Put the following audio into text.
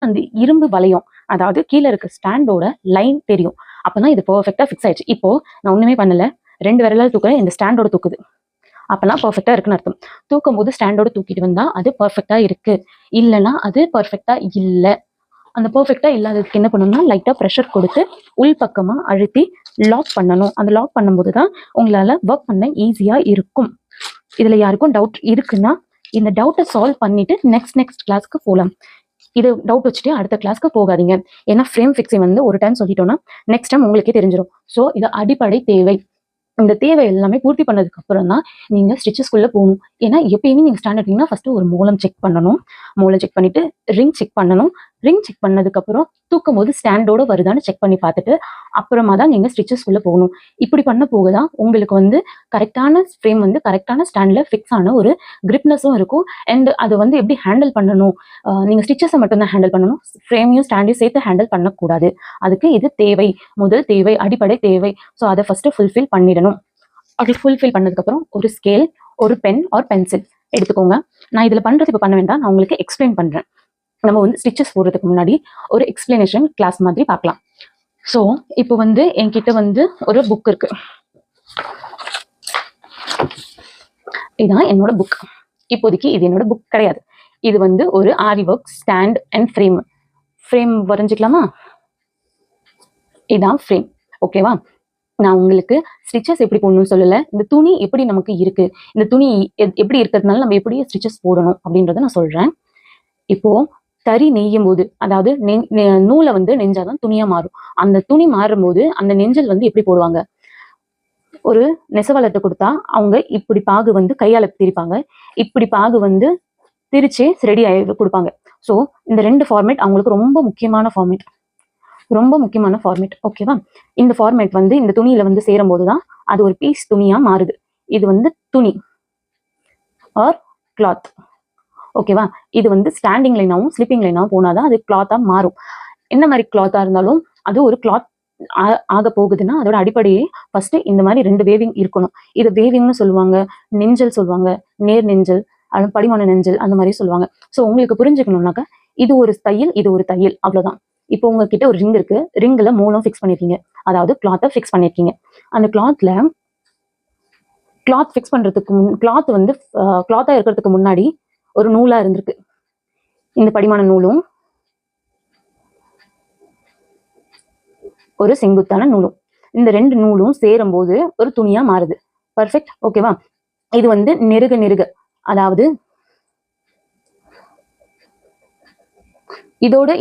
அந்த இரும்பு வளையம், அதாவது கீழே இருக்க ஸ்டாண்டோட லைன் தெரியும். அப்பதான் இது பெர்ஃபெக்டா ஃபிக்ஸ் ஆயிடுச்சு. இப்போ நான் ஒண்ணுமே பண்ணல, 2 விரலால் தூக்குறேன், இந்த ஸ்டாண்டோட தூக்குது. அப்பெல்லாம் பெர்ஃபெக்டா இருக்குன்னு அர்த்தம். தூக்கும் போது ஸ்டாண்டோட தூக்கிட்டு வந்தா அது பெர்ஃபெக்டா இருக்கு, இல்லைன்னா அது பெர்ஃபெக்டா இல்ல. அந்த பெர்ஃபெக்டா இல்லாததுக்கு என்ன பண்ணணும்னா லைட்டா ப்ரெஷர் கொடுத்து உள் பக்கமா அழுத்தி லாக் பண்ணணும். அந்த லாக் பண்ணும்போது தான் உங்களால ஒர்க் பண்ண ஈஸியா இருக்கும். இதுல யாருக்கும் டவுட் இருக்குன்னா இந்த டவுட்டை சால்வ் பண்ணிட்டு நெக்ஸ்ட் கிளாஸ்க்கு போகலாம். இது டவுட் வச்சுட்டு அடுத்த கிளாஸ்க்கு போகாதீங்க. ஏன்னா ஃப்ரேம் ஃபிக்ஸிங் வந்து ஒரு டைம் சொல்லிட்டோம்னா நெக்ஸ்ட் டைம் உங்களுக்கே தெரிஞ்சிடும். ஸோ இது அடிப்படை தேவை. இந்த தேவை எல்லாமே பூர்த்தி பண்ணதுக்கு அப்புறம் தான் நீங்க ஸ்டிச்சஸ்குள்ள போகணும். ஏன்னா எப்பயுமே நீங்க ஸ்டாண்ட் எடுத்தீங்கன்னா ஃபர்ஸ்ட் ஒரு மூலம் செக் பண்ணணும். மூலம் செக் பண்ணிட்டு ரிங் செக் பண்ணணும். ரிங் செக் பண்ணதுக்கு அப்புறம் தூக்கும் போது ஸ்டாண்டோட வருதான்னு செக் பண்ணி பார்த்துட்டு அப்புறமா தான் நீங்க ஸ்டிச்சஸ்குள்ள போகணும். இப்படி பண்ண போகதான் உங்களுக்கு வந்து கரெக்டான ஃப்ரேம் வந்து கரெக்டான ஸ்டாண்ட்ல ஃபிக்ஸ் ஆன ஒரு கிரிப்னஸும் இருக்கும். அண்ட் அதை வந்து எப்படி ஹேண்டில் பண்ணணும், நீங்க ஸ்டிச்சஸை மட்டும்தான் ஹேண்டில் பண்ணணும், ஃப்ரேமையும் ஸ்டாண்டையும் சேர்த்து ஹேண்டில் பண்ணக்கூடாது. அதுக்கு இது தேவை, முதல் தேவை, அடிப்படை தேவை. ஸோ அதை ஃபர்ஸ்ட் ஃபுல்ஃபில் பண்ணிடணும். அது ஃபுல்ஃபில் பண்ணதுக்கு அப்புறம் ஒரு ஸ்கேல், ஒரு பென் ஆர் பென்சில் எடுத்துக்கோங்க. நான் இதுல பண்றது இப்போ பண்ண வேண்டாம், நான் உங்களுக்கு எக்ஸ்பிளைன் பண்றேன். நம்ம வந்து ஸ்டிச்சஸ் போடுறதுக்கு முன்னாடி ஒரு எக்ஸ்பிளனேஷன் கிளாஸ் மாதிரி பார்க்கலாம். ஸோ இப்போ வந்து என்கிட்ட வந்து ஒரு புக் இருக்கு. இதுதான் என்னோட புக். இப்போதைக்கு இது என்னோட புக் கிடையாது. இது வந்து ஒரு ஆரி ஒர்க் ஸ்டாண்ட் அண்ட் ஃப்ரேம் வரைஞ்சிக்கலாமா? இதுதான் ஃப்ரேம். ஓகேவா? நான் உங்களுக்கு ஸ்டிச்சஸ் எப்படி போடணும்னு சொல்லல, இந்த துணி எப்படி நமக்கு இருக்கு, இந்த துணி எப்படி இருக்கிறதுனால நம்ம எப்படி ஸ்டிச்சஸ் போடணும் அப்படின்றத நான் சொல்றேன். இப்போ தறி நெய்யும் போது, அதாவது நூலை வந்து நெஞ்சாதான் துணியா மாறும். அந்த துணி மாறும் போது அந்த நெஞ்சல் வந்து எப்படி போடுவாங்க, ஒரு நெசவாளர்கிட்ட கொடுத்தா அவங்க இப்படி பாகு வந்து கையால திரிப்பாங்க, இப்படி பாகு வந்து திரிச்சு ரெடி ஆகி கொடுப்பாங்க. ஸோ இந்த 2 ஃபார்மேட் அவங்களுக்கு ரொம்ப முக்கியமான ஃபார்மேட். ஓகேவா? இந்த ஃபார்மேட் வந்து இந்த துணியில வந்து சேரும் போதுதான் அது ஒரு பீஸ் துணியா மாறுது. இது வந்து துணி ஆர் கிளாத். ஓகேவா? இது வந்து ஸ்டாண்டிங் லைனாவும் ஸ்லிப்பிங் லைனாவும் போனாதான் அது கிளாத்தா மாறும். என்ன மாதிரி கிளாத்தா இருந்தாலும் அது ஒரு கிளாத் ஆக போகுதுன்னா அதோட அடிப்படையே ஃபர்ஸ்ட் இந்த மாதிரி 2 வேவிங் இருக்கணும். இது வேவிங்னு சொல்லுவாங்க, நெஞ்சல் சொல்லுவாங்க, நேர் நெஞ்சல், படிமான நெஞ்சல், அந்த மாதிரி சொல்லுவாங்க. ஸோ உங்களுக்கு புரிஞ்சுக்கணும்னாக்கா இது ஒரு தையல், இது ஒரு தையல், அவ்வளவுதான். இப்போ உங்ககிட்ட ஒரு ரிங் இருக்கு, ரிங்ல மூலம் ஃபிக்ஸ் பண்ணிருக்கீங்க, அதாவது கிளாத்தை ஃபிக்ஸ் பண்ணிருக்கீங்க. அந்த கிளாத் ஃபிக்ஸ் பண்றதுக்கு கிளாத் வந்து கிளாத்தா இருக்கிறதுக்கு முன்னாடி ஒரு நூலா இருந்திருக்கு. இந்த படிமான நூலும் ஒரு செங்குத்தான நூலும், இந்த 2 நூலும் சேரும் போது ஒரு துணியா மாறுது. பர்ஃபெக்ட். ஓகேவா? இது வந்து நெருக, அதாவது இதோட